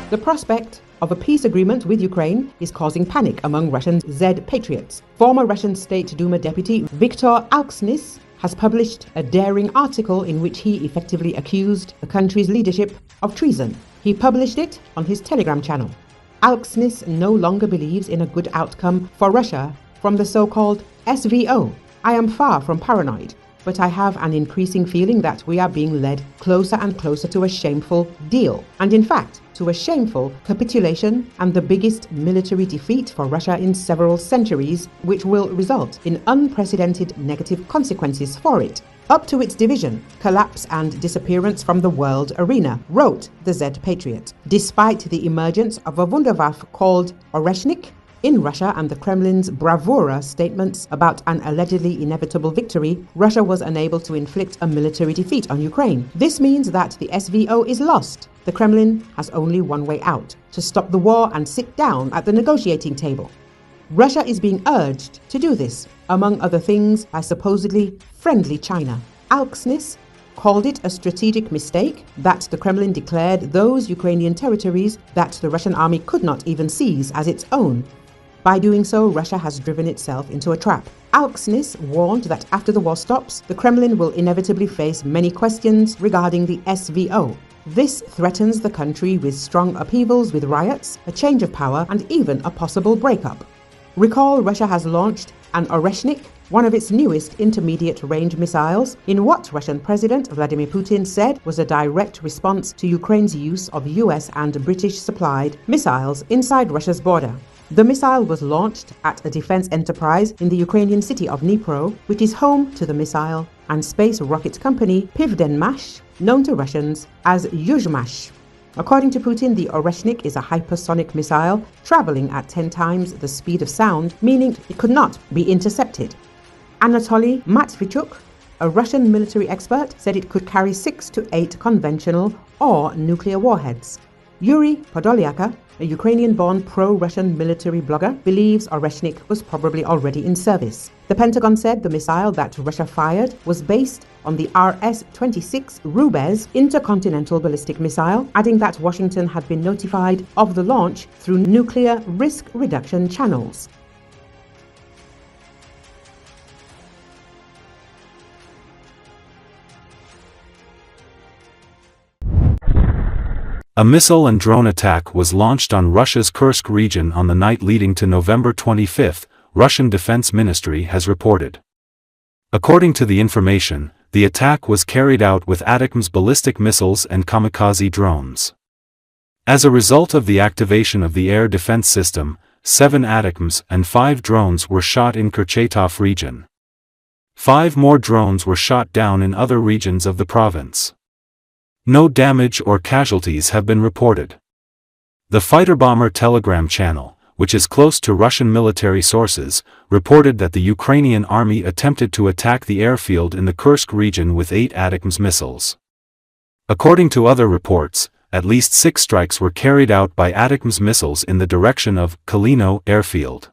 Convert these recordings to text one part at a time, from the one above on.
The prospect of a peace agreement with Ukraine is causing panic among Russian Z patriots. Former Russian State Duma deputy Viktor Alksnis has published a daring article in which he effectively accused the country's leadership of treason. He published it on his Telegram channel. Alksnis no longer believes in a good outcome for Russia from the so-called SVO. I am far from paranoid, but I have an increasing feeling that we are being led closer and closer to a shameful deal, and in fact, to a shameful capitulation and the biggest military defeat for Russia in several centuries, which will result in unprecedented negative consequences for it, up to its division, collapse and disappearance from the world arena, wrote the Z Patriot. Despite the emergence of a Wunderwaffe called Oreshnik in Russia and the Kremlin's bravura statements about an allegedly inevitable victory, Russia was unable to inflict a military defeat on Ukraine. This means that the SVO is lost. The Kremlin has only one way out: to stop the war and sit down at the negotiating table. Russia is being urged to do this, among other things, by supposedly friendly China. Alksnis called it a strategic mistake that the Kremlin declared those Ukrainian territories that the Russian army could not even seize as its own. By doing so, Russia has driven itself into a trap. Alksnis warned that after the war stops, the Kremlin will inevitably face many questions regarding the SVO. This threatens the country with strong upheavals, with riots, a change of power, and even a possible breakup. Recall, Russia has launched an Oreshnik, one of its newest intermediate-range missiles, in what Russian President Vladimir Putin said was a direct response to Ukraine's use of US and British-supplied missiles inside Russia's border. The missile was launched at a defense enterprise in the Ukrainian city of Dnipro, which is home to the missile and space rocket company Pivdenmash, known to Russians as Yuzhmash. According to Putin, the Oreshnik is a hypersonic missile traveling at 10 times the speed of sound, meaning it could not be intercepted. Anatoly Matviychuk, a Russian military expert, said it could carry 6 to 8 conventional or nuclear warheads. Yuri Podolyaka, a Ukrainian-born pro-Russian military blogger, believes Oreshnik was probably already in service. The Pentagon said the missile that Russia fired was based on the RS-26 Rubezh intercontinental ballistic missile, adding that Washington had been notified of the launch through nuclear risk reduction channels. A missile and drone attack was launched on Russia's Kursk region on the night leading to November 25, Russian Defense Ministry has reported. According to the information, the attack was carried out with ATACMS ballistic missiles and kamikaze drones. As a result of the activation of the air defense system, 7 ATACMS and 5 drones were shot in Kurchatov region. 5 more drones were shot down in other regions of the province. No damage or casualties have been reported. The fighter-bomber Telegram channel, which is close to Russian military sources, reported that the Ukrainian army attempted to attack the airfield in the Kursk region with 8 ATACMS missiles. According to other reports, at least 6 strikes were carried out by ATACMS missiles in the direction of Kaluga airfield.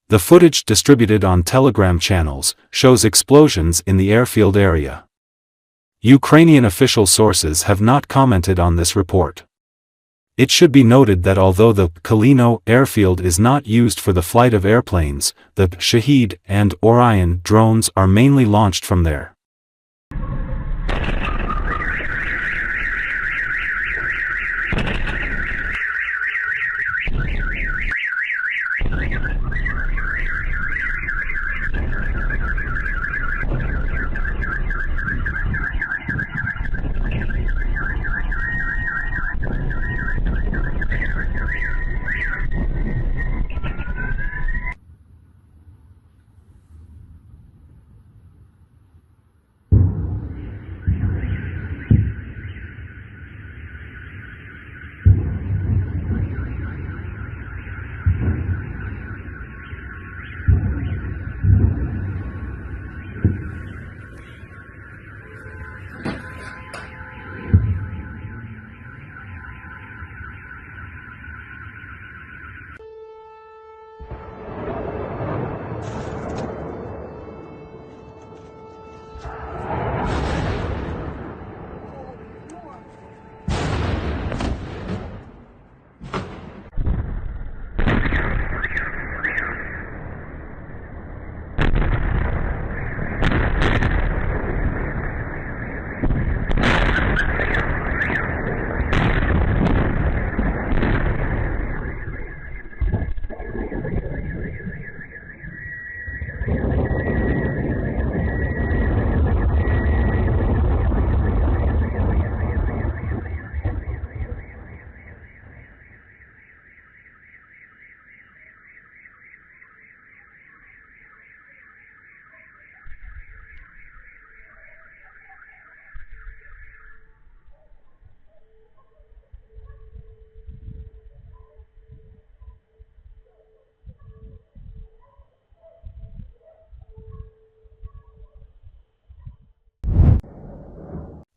The footage distributed on Telegram channels shows explosions in the airfield area. Ukrainian official sources have not commented on this report. It should be noted that although the Kaluga airfield is not used for the flight of airplanes, the Shahid and Orion drones are mainly launched from there.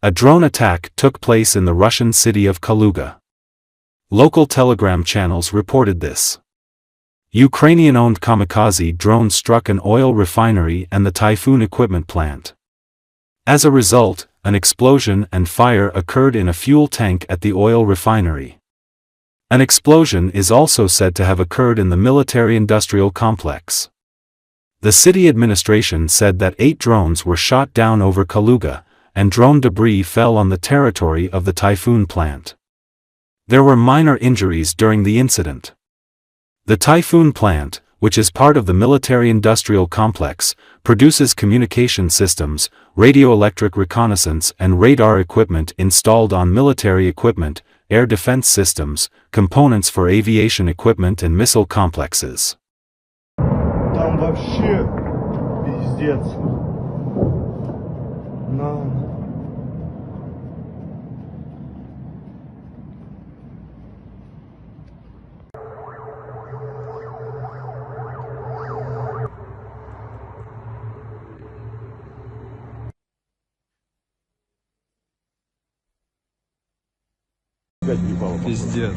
A drone attack took place in the Russian city of Kaluga. Local telegram channels reported this. Ukrainian-owned kamikaze drone struck an oil refinery and the Typhoon equipment plant. As a result, an explosion and fire occurred in a fuel tank at the oil refinery. An explosion is also said to have occurred in the military-industrial complex. The city administration said that 8 drones were shot down over Kaluga, and drone debris fell on the territory of the Typhoon plant. There were minor injuries during the incident. The Typhoon plant, which is part of the military-industrial complex, produces communication systems, radioelectric reconnaissance and radar equipment installed on military equipment, air defense systems, components for aviation equipment and missile complexes. Там вообще пиздец. Пиздец.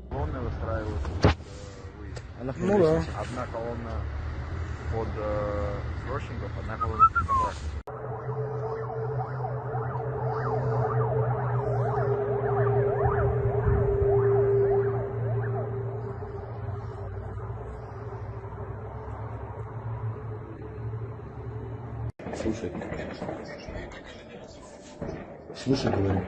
Колонны выстраивают выезд. Ну да. Одна колонна под срочников, одна колонна под контрактников. Слушай, говорю.